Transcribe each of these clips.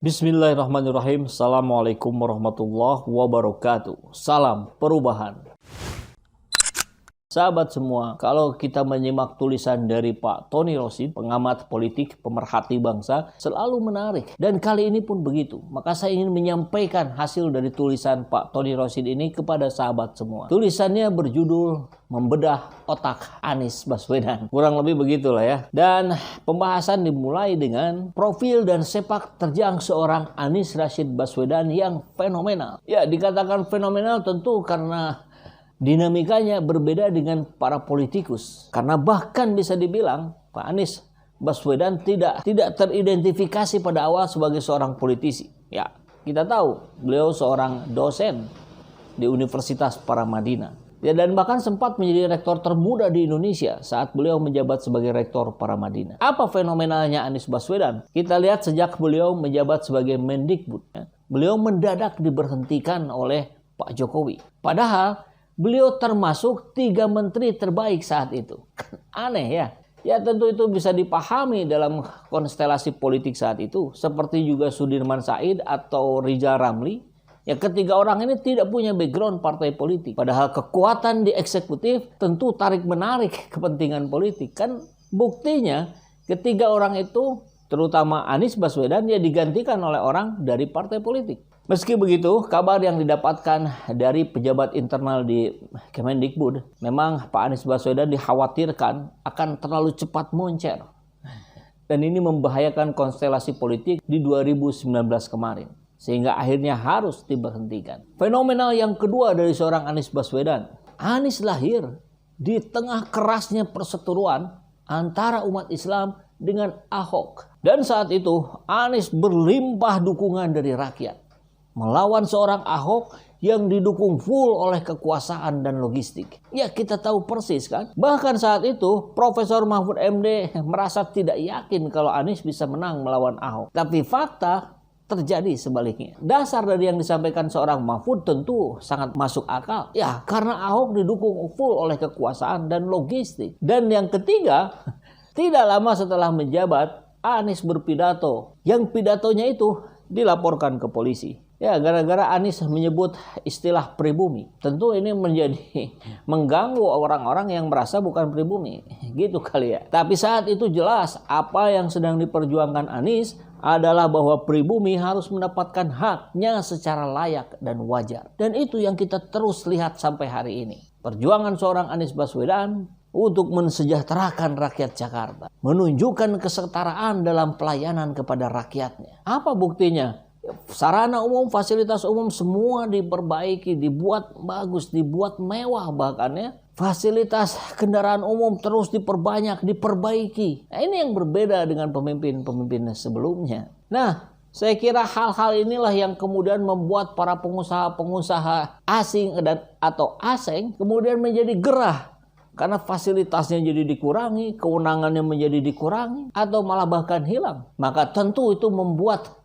Bismillahirrahmanirrahim. Assalamualaikum warahmatullahi wabarakatuh. Salam perubahan. Sahabat semua, kalau kita menyimak tulisan dari Pak Tony Rosin, pengamat politik, pemerhati bangsa, selalu menarik. Dan kali ini pun begitu. Maka saya ingin menyampaikan hasil dari tulisan Pak Tony Rosin ini kepada sahabat semua. Tulisannya berjudul Membedah Otak Anies Baswedan. Kurang lebih begitulah ya. Dan pembahasan dimulai dengan profil dan sepak terjang seorang Anies Rashid Baswedan yang fenomenal. Ya, dikatakan fenomenal tentu karena dinamikanya berbeda dengan para politikus. Karena bahkan bisa dibilang Pak Anies Baswedan tidak teridentifikasi pada awal sebagai seorang politisi. Ya, kita tahu beliau seorang dosen di Universitas Paramadina. Ya, dan bahkan sempat menjadi rektor termuda di Indonesia saat beliau menjabat sebagai rektor Paramadina. Apa fenomenalnya Anies Baswedan? Kita lihat sejak beliau menjabat sebagai Mendikbud, ya, beliau mendadak diberhentikan oleh Pak Jokowi. Padahal beliau termasuk 3 menteri terbaik saat itu. Aneh ya. Ya tentu itu bisa dipahami dalam konstelasi politik saat itu. Seperti juga Sudirman Said atau Rizal Ramli. Ya, ketiga orang ini tidak punya background partai politik. Padahal kekuatan di eksekutif tentu tarik-menarik kepentingan politik. Kan buktinya ketiga orang itu, terutama Anies Baswedan, dia digantikan oleh orang dari partai politik. Meski begitu, kabar yang didapatkan dari pejabat internal di Kemendikbud, memang Pak Anies Baswedan dikhawatirkan akan terlalu cepat moncer. Dan ini membahayakan konstelasi politik di 2019 kemarin. Sehingga akhirnya harus diberhentikan. Fenomenal yang kedua dari seorang Anies Baswedan. Anies lahir di tengah kerasnya perseteruan antara umat Islam dengan Ahok. Dan saat itu Anies berlimpah dukungan dari rakyat melawan seorang Ahok yang didukung full oleh kekuasaan dan logistik. Ya, kita tahu persis kan. Bahkan saat itu Profesor Mahfud MD merasa tidak yakin kalau Anies bisa menang melawan Ahok. Tapi fakta terjadi sebaliknya. Dasar dari yang disampaikan seorang Mahfud tentu sangat masuk akal. Ya, karena Ahok didukung full oleh kekuasaan dan logistik. Dan yang ketiga, tidak lama setelah menjabat, Anies berpidato. Yang pidatonya itu dilaporkan ke polisi. Ya, gara-gara Anies menyebut istilah pribumi. Tentu ini menjadi mengganggu orang-orang yang merasa bukan pribumi. Gitu kali ya. Tapi saat itu jelas apa yang sedang diperjuangkan Anies adalah bahwa pribumi harus mendapatkan haknya secara layak dan wajar. Dan itu yang kita terus lihat sampai hari ini. Perjuangan seorang Anies Baswedan untuk mensejahterakan rakyat Jakarta. Menunjukkan kesetaraan dalam pelayanan kepada rakyatnya. Apa buktinya? Sarana umum, fasilitas umum semua diperbaiki, dibuat bagus, dibuat mewah bahkan ya. Fasilitas kendaraan umum terus diperbanyak, diperbaiki. Nah, ini yang berbeda dengan pemimpin-pemimpin sebelumnya. Nah, saya kira hal-hal inilah yang kemudian membuat para pengusaha-pengusaha asing dan atau asing kemudian menjadi gerah. Karena fasilitasnya jadi dikurangi, kewenangannya menjadi dikurangi, atau malah bahkan hilang. Maka tentu itu membuat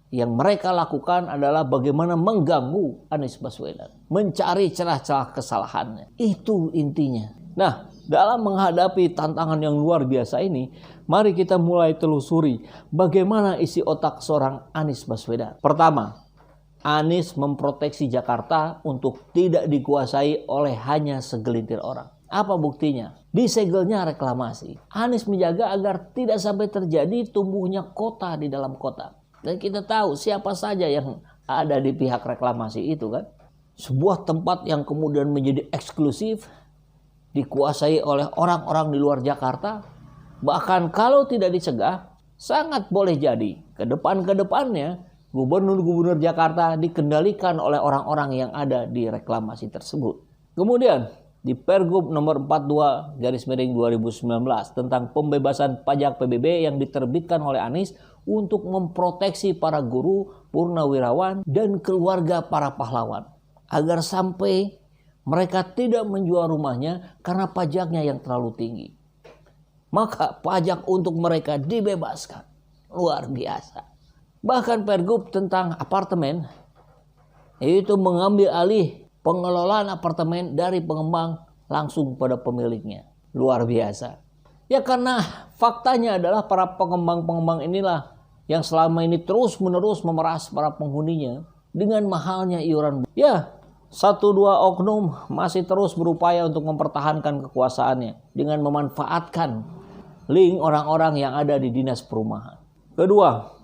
yang mereka lakukan adalah bagaimana mengganggu Anies Baswedan. Mencari celah-celah kesalahannya. Itu intinya. Nah, dalam menghadapi tantangan yang luar biasa ini, mari kita mulai telusuri bagaimana isi otak seorang Anies Baswedan. Pertama, Anies memproteksi Jakarta untuk tidak dikuasai oleh hanya segelintir orang. Apa buktinya? Disegelnya reklamasi. Anies menjaga agar tidak sampai terjadi tumbuhnya kota di dalam kota. Dan kita tahu siapa saja yang ada di pihak reklamasi itu kan. Sebuah tempat yang kemudian menjadi eksklusif, dikuasai oleh orang-orang di luar Jakarta. Bahkan kalau tidak dicegah, sangat boleh jadi ke depannya gubernur-gubernur Jakarta dikendalikan oleh orang-orang yang ada di reklamasi tersebut. Kemudian di Pergub nomor 42/2019 tentang pembebasan pajak PBB yang diterbitkan oleh Anies untuk memproteksi para guru, purnawirawan, dan keluarga para pahlawan. Agar sampai mereka tidak menjual rumahnya karena pajaknya yang terlalu tinggi. Maka pajak untuk mereka dibebaskan. Luar biasa. Bahkan Pergub tentang apartemen, yaitu mengambil alih pengelolaan apartemen dari pengembang langsung pada pemiliknya. Luar biasa. Ya karena faktanya adalah para pengembang-pengembang inilah yang selama ini terus-menerus memeras para penghuninya dengan mahalnya iuran. Ya, satu dua oknum masih terus berupaya untuk mempertahankan kekuasaannya dengan memanfaatkan link orang-orang yang ada di dinas perumahan. Kedua,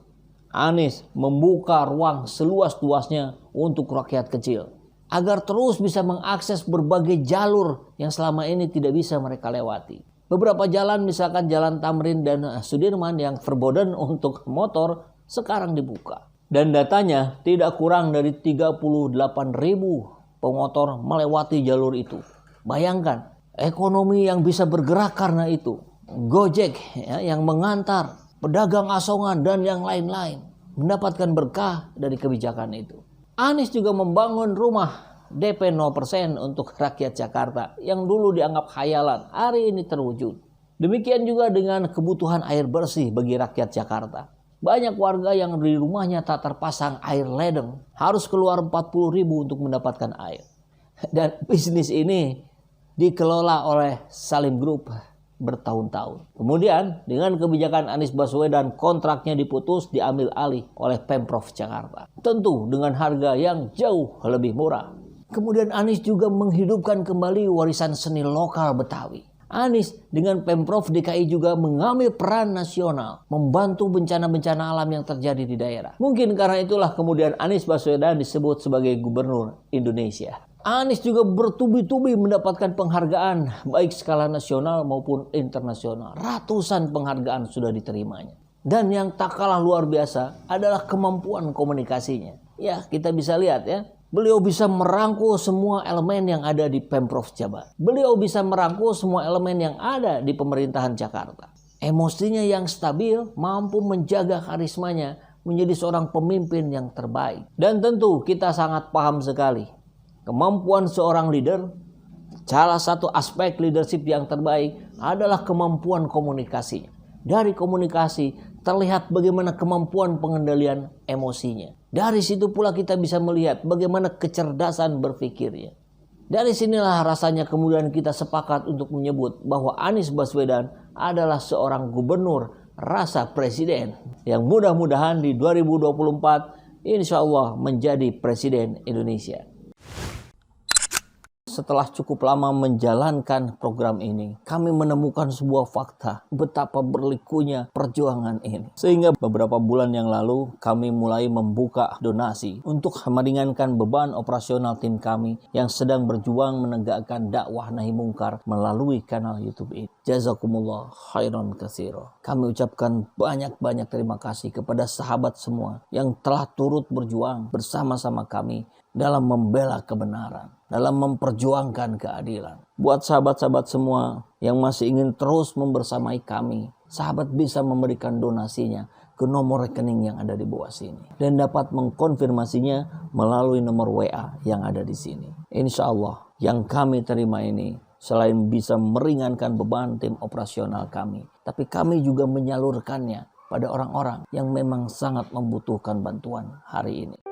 Anies membuka ruang seluas-luasnya untuk rakyat kecil agar terus bisa mengakses berbagai jalur yang selama ini tidak bisa mereka lewati. Beberapa jalan, misalkan Jalan Tamrin dan Sudirman yang verboden untuk motor, sekarang dibuka. Dan datanya tidak kurang dari 38.000 pemotor melewati jalur itu. Bayangkan, ekonomi yang bisa bergerak karena itu. Gojek ya, yang mengantar, pedagang asongan dan yang lain-lain mendapatkan berkah dari kebijakan itu. Anies juga membangun rumah DP 0% untuk rakyat Jakarta yang dulu dianggap khayalan, hari ini terwujud. Demikian juga dengan kebutuhan air bersih bagi rakyat Jakarta. Banyak warga yang di rumahnya tak terpasang air ledeng, harus keluar 40.000 untuk mendapatkan air. Dan bisnis ini dikelola oleh Salim Group bertahun-tahun. Kemudian dengan kebijakan Anies Baswedan, kontraknya diputus, diambil alih oleh Pemprov Jakarta. Tentu dengan harga yang jauh lebih murah. Kemudian Anies juga menghidupkan kembali warisan seni lokal Betawi. Anies dengan Pemprov DKI juga mengambil peran nasional membantu bencana-bencana alam yang terjadi di daerah. Mungkin karena itulah kemudian Anies Baswedan disebut sebagai gubernur Indonesia. Anies juga bertubi-tubi mendapatkan penghargaan baik skala nasional maupun internasional. Ratusan penghargaan sudah diterimanya. Dan yang tak kalah luar biasa adalah kemampuan komunikasinya. Ya, kita bisa lihat ya. Beliau bisa merangkul semua elemen yang ada di Pemprov Jabar. Beliau bisa merangkul semua elemen yang ada di pemerintahan Jakarta. Emosinya yang stabil mampu menjaga karismanya menjadi seorang pemimpin yang terbaik. Dan tentu kita sangat paham sekali kemampuan seorang leader. Salah satu aspek leadership yang terbaik adalah kemampuan komunikasinya. Dari komunikasi terlihat bagaimana kemampuan pengendalian emosinya. Dari situ pula kita bisa melihat bagaimana kecerdasan berpikirnya. Dari sinilah rasanya kemudian kita sepakat untuk menyebut bahwa Anies Baswedan adalah seorang gubernur rasa presiden yang mudah-mudahan di 2024 insya Allah menjadi presiden Indonesia. Setelah cukup lama menjalankan program ini, kami menemukan sebuah fakta betapa berlikunya perjuangan ini. Sehingga beberapa bulan yang lalu kami mulai membuka donasi untuk meringankan beban operasional tim kami yang sedang berjuang menegakkan dakwah nahi mungkar melalui kanal YouTube ini. Jazakumullah khairan katsira. Kami ucapkan banyak-banyak terima kasih kepada sahabat semua yang telah turut berjuang bersama-sama kami dalam membela kebenaran, dalam memperjuangkan keadilan. Buat sahabat-sahabat semua yang masih ingin terus membersamai kami, sahabat bisa memberikan donasinya ke nomor rekening yang ada di bawah sini. Dan dapat mengkonfirmasinya melalui nomor WA yang ada di sini. Insya Allah yang kami terima ini selain bisa meringankan beban tim operasional kami, tapi kami juga menyalurkannya pada orang-orang yang memang sangat membutuhkan bantuan hari ini.